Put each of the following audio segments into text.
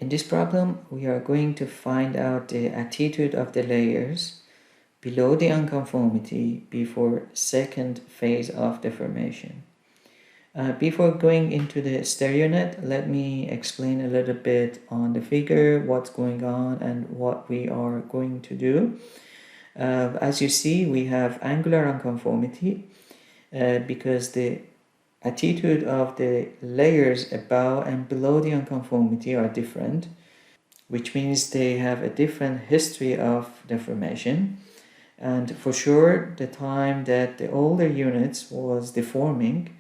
In this problem, we are going to find out the attitude of the layers below the unconformity before second phase of deformation. Before going into the Stereonet, let me explain a little bit on the figure, what's going on and what we are going to do. As you see, we have angular unconformity because the attitude of the layers above and below the unconformity are different, which means they have a different history of deformation. And for sure, the time that the older units was deforming,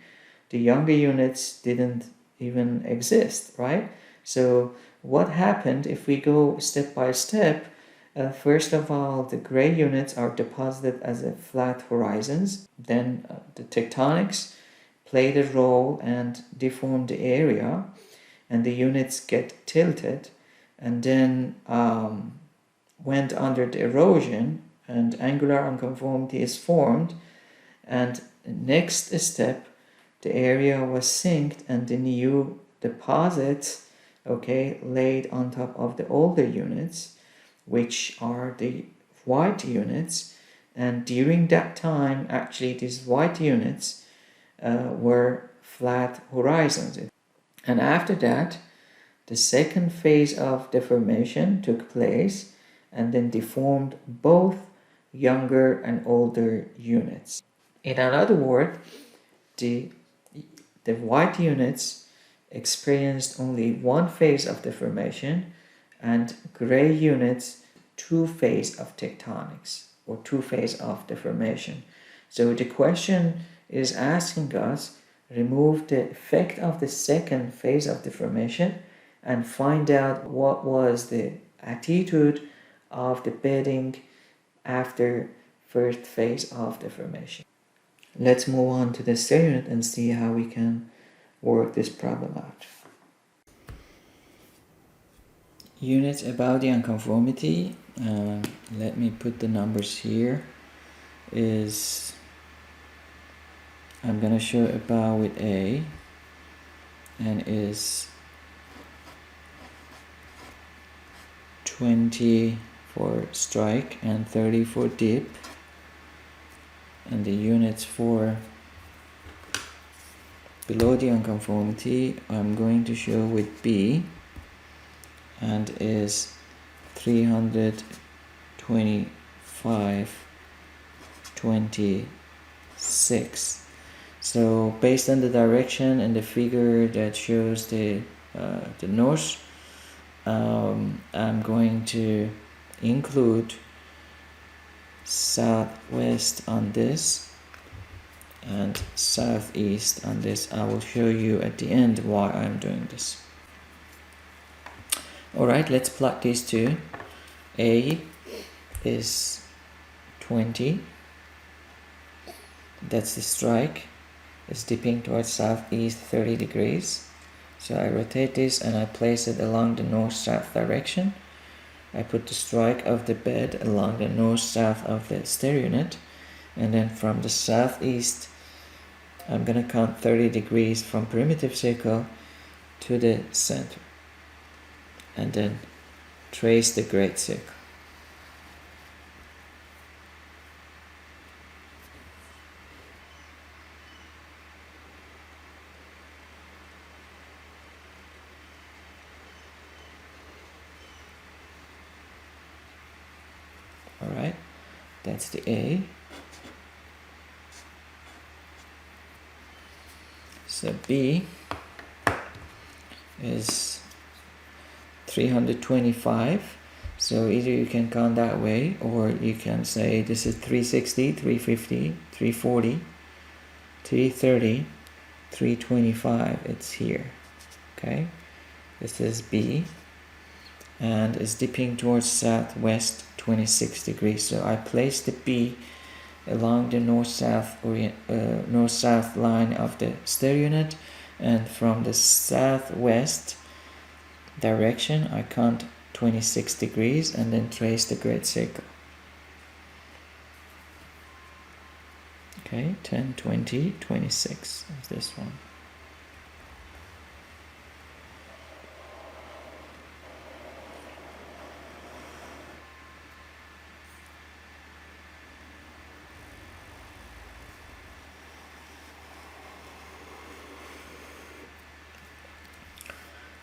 the younger units didn't even exist, right? So what happened if we go step by step? First of all, the gray units are deposited as a flat horizons. Then the tectonics played a role and deformed the area, and the units get tilted, and then went under the erosion, and angular unconformity is formed. And next step, the area was synced and the new deposits, okay, laid on top of the older units, which are the white units. And during that time, actually, these white units were flat horizons. And after that, the second phase of deformation took place and then deformed both younger and older units. In another word, the white units experienced only one phase of deformation, and gray units two phase of tectonics or two phase of deformation. So the question is asking us, remove the effect of the second phase of deformation and find out what was the attitude of the bedding after first phase of deformation. Let's move on to the Stereonet and see how we can work this problem out. Units about the unconformity, let me put the numbers here, is I'm gonna show about with A and is 20 for strike and 30 for dip, and the units for below the unconformity I'm going to show with B and is 325.26. So based on the direction and the figure that shows the north, I'm going to include southwest on this and southeast on this. I will show you at the end why I'm doing this. Alright, let's plot these two. A is 20, that's the strike, it's dipping towards southeast 30 degrees. So I rotate this and I place it along the north-south direction. I put the strike of the bed along the north-south of the Stereonet, and then from the southeast I'm gonna count 30 degrees from primitive circle to the center and then trace the great circle. Alright, that's the A. So B is 325. So either you can count that way, or you can say this is 360, 350, 340, 330, 325. It's here. Okay, this is B, and it's dipping towards southwest 26 degrees. So I place the B along the north-south line of the Stereonet, and from the southwest direction I count 26 degrees and then trace the great circle. Okay, 10, 20, 26 is this one.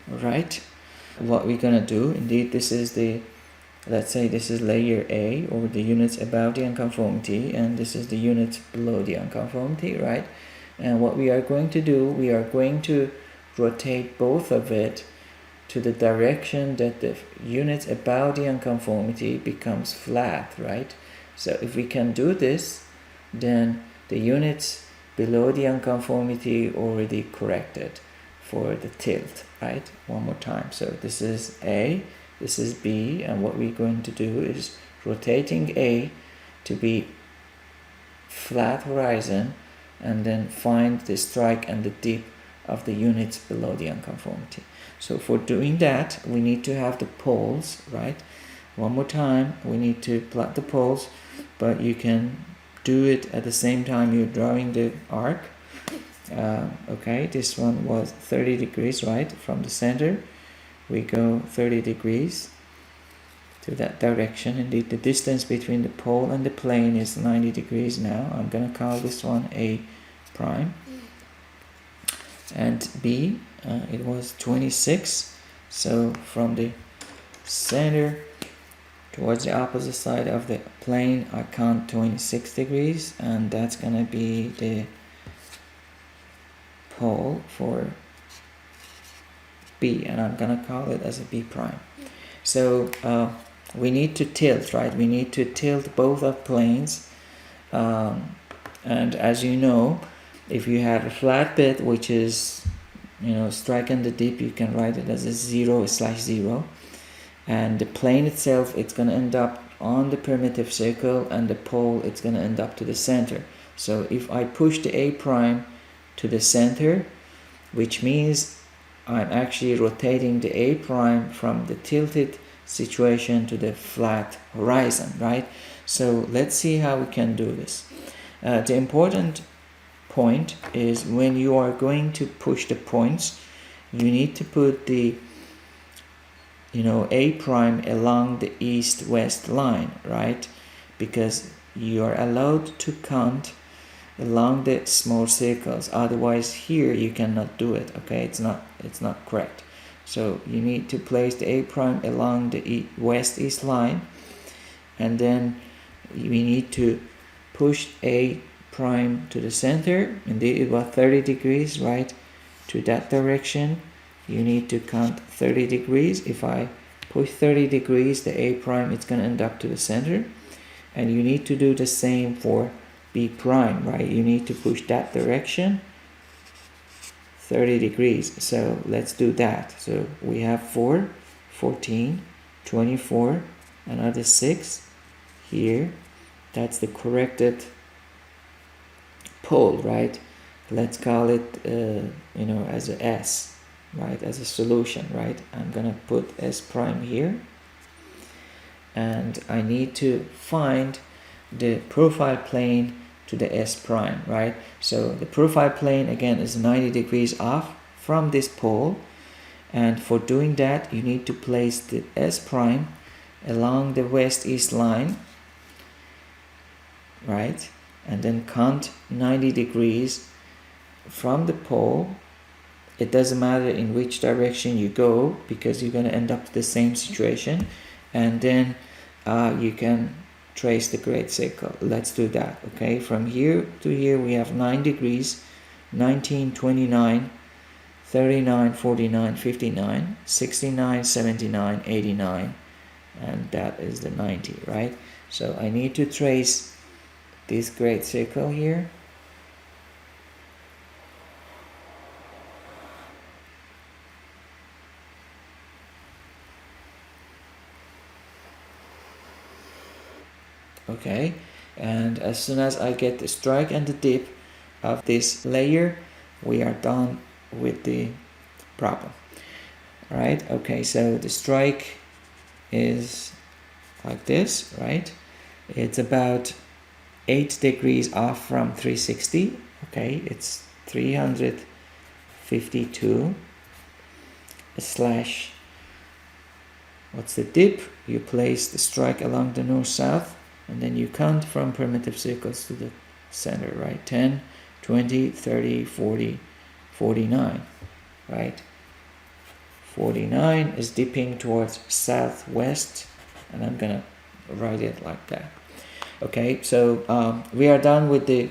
right? What we're gonna do, indeed, this is the, let's say this is layer A, or the units above the unconformity, and this is the units below the unconformity, right? And what we are going to do, we are going to rotate both of it to the direction that the units above the unconformity becomes flat, right? So if we can do this, then the units below the unconformity already corrected for the tilt, right? One more time. So this is A, this is B, and what we're going to do is rotating A to be flat horizon, and then find the strike and the dip of the units below the unconformity. So for doing that, we need to have the poles, right? One more time, we need to plot the poles, but you can do it at the same time you're drawing the arc. Okay, this one was 30 degrees, right? From the center, we go 30 degrees to that direction. Indeed, the distance between the pole and the plane is 90 degrees now. I'm gonna call this one A prime. And B, it was 26. So from the center towards the opposite side of the plane, I count 26 degrees, and that's gonna be the pole for B, and I'm gonna call it as a B prime. So we need to tilt, right? We need to tilt both of planes, and as you know, if you have a flat bit which is, you know, strike and the dip, you can write it as a 0/0, and the plane itself, it's going to end up on the primitive circle, and the pole, it's going to end up to the center. So if I push the A prime to the center, which means I'm actually rotating the A prime from the tilted situation to the flat horizon, right? So let's see how we can do this. The important point is when you are going to push the points, you need to put the, you know, A prime along the east-west line, right? Because you are allowed to count along the small circles, otherwise here you cannot do it. Okay, it's not correct. So you need to place the A prime along the west-east line, and then we need to push A prime to the center. Indeed, it was 30 degrees, right? To that direction, you need to count 30 degrees. If I push 30 degrees, the A prime, it's going to end up to the center. And you need to do the same for B prime, right? You need to push that direction 30 degrees. So let's do that. So we have 4, 14, 24, another 6 here. That's the corrected pole, right? Let's call it, you know, as a S, right? As a solution, right? I'm gonna put S prime here, and I need to find the profile plane to the S prime, right? So the profile plane again is 90 degrees off from this pole, and for doing that you need to place the S prime along the west-east line, right? And then count 90 degrees from the pole. It doesn't matter in which direction you go, because you're going to end up to the same situation, and then you can trace the great circle. Let's do that. Okay, from here to here we have 9 degrees, 19, 29, 39, 49, 59, 69, 79, 89, and that is the 90, right? So I need to trace this great circle here. Okay, and as soon as I get the strike and the dip of this layer, we are done with the problem. All right, okay, so the strike is like this, right? It's about 8 degrees off from 360. Okay, it's 352 slash, what's the dip? You place the strike along the north-south, and then you count from primitive circles to the center, right? 10, 20, 30, 40, 49, right? 49 is dipping towards southwest, and I'm gonna write it like that. Okay, so we are done with the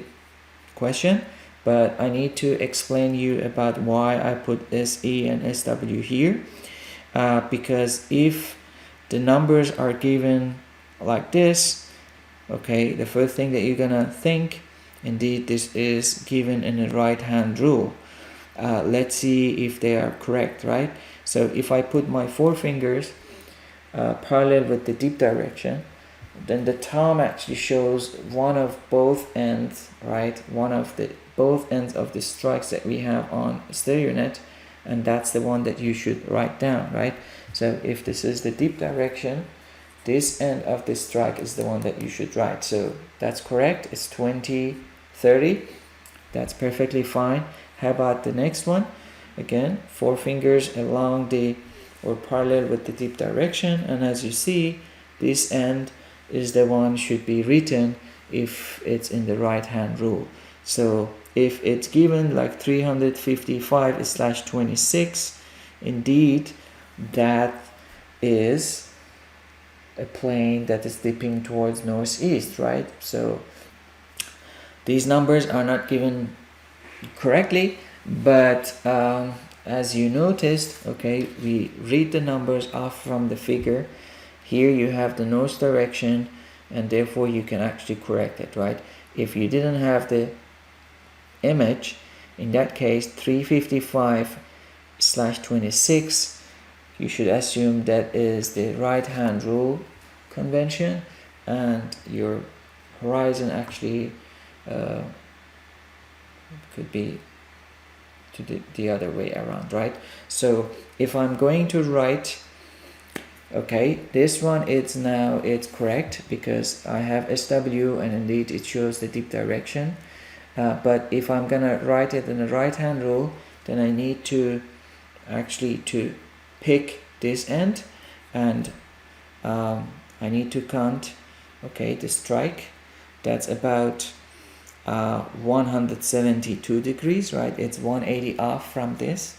question, but I need to explain you about why I put SE and SW here, because if the numbers are given like this, okay, the first thing that you're gonna think, indeed this is given in the right hand rule. Let's see if they are correct, right? So if I put my forefingers parallel with the deep direction, then the thumb actually shows one of both ends, right? One of the both ends of the strikes that we have on Stereonet, and that's the one that you should write down, right? So if this is the deep direction, this end of the strike is the one that you should write. So that's correct. It's 20, 30. That's perfectly fine. How about the next one? Again, forefingers along the or parallel with the deep direction, and as you see, this end is the one should be written if it's in the right hand rule. So if it's given like 355/26, indeed that is a plane that is dipping towards northeast, right? So these numbers are not given correctly, but as you noticed, okay, we read the numbers off from the figure. Here you have the north direction, and therefore you can actually correct it, right? If you didn't have the image, in that case 355/26, you should assume that is the right hand rule convention, and your horizon actually could be to the other way around, right? So if I'm going to write, okay, this one it's correct because I have SW and indeed it shows the deep direction, but if I'm gonna write it in the right hand rule, then I need to actually to pick this end, and I need to count, okay, the strike. That's about 172 degrees, right? It's 180 off from this.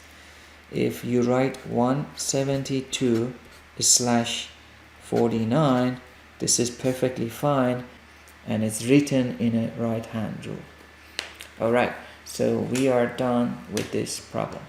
If you write 172/49, this is perfectly fine, and it's written in a right hand rule. All right, so we are done with this problem.